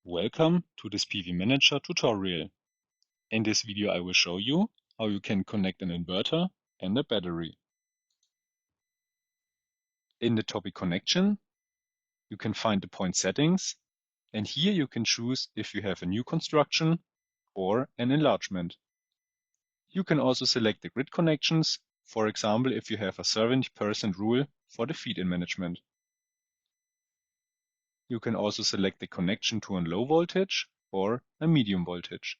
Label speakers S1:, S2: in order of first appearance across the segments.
S1: Welcome to this PV Manager tutorial. In this video I will show you how you can connect an inverter and a battery. In the topic connection, you can find the point settings, and here you can choose if you have a new construction or an enlargement. You can also select the grid connections, for example if you have a 70% rule for the feed-in management. You can also select the connection to a low voltage or a medium voltage.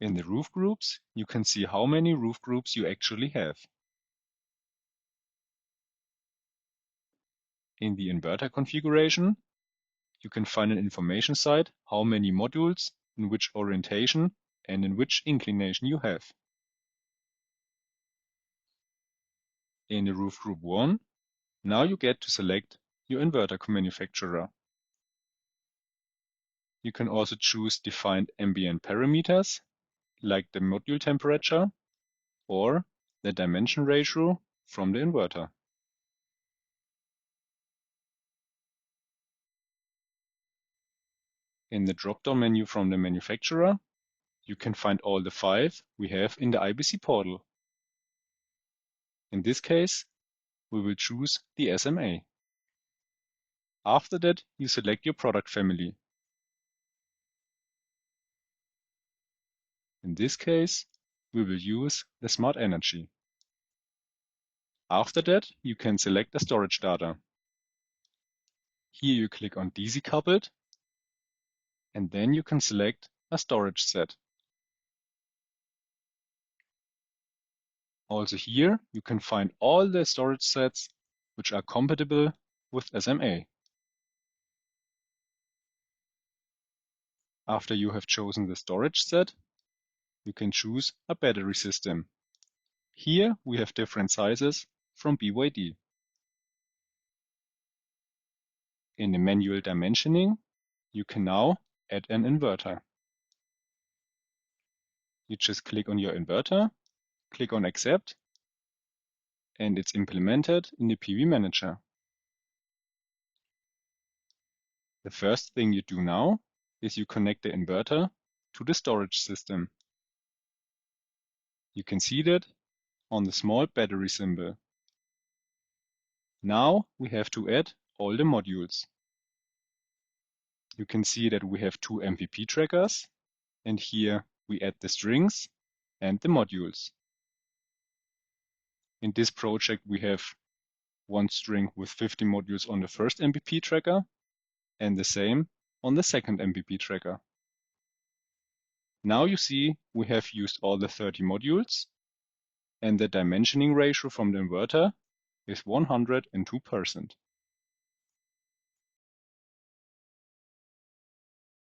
S1: In the roof groups, you can see how many roof groups you actually have. In the inverter configuration, you can find an information site how many modules, in which orientation and in which inclination you have. In the roof group 1, now you get to select your inverter manufacturer. You can also choose defined ambient parameters, like the module temperature or the dimension ratio from the inverter. In the drop-down menu from the manufacturer, you can find all the 5 we have in the IBC portal. In this case, we will choose the SMA. After that, you select your product family. In this case, we will use the Smart Energy. After that, you can select the storage data. Here you click on DC coupled, and then you can select a storage set. Also here, you can find all the storage sets which are compatible with SMA. After you have chosen the storage set, you can choose a battery system. Here we have different sizes from BYD. In the manual dimensioning, you can now add an inverter. You just click on your inverter, click on Accept, and it's implemented in the PV Manager. The first thing you do now is you connect the inverter to the storage system. You can see that on the small battery symbol. Now we have to add all the modules. You can see that we have 2 MPP trackers, and here we add the strings and the modules. In this project we have one string with 50 modules on the first MPP tracker and the same on the second MPP tracker. Now you see we have used all the 30 modules, and the dimensioning ratio from the inverter is 102%.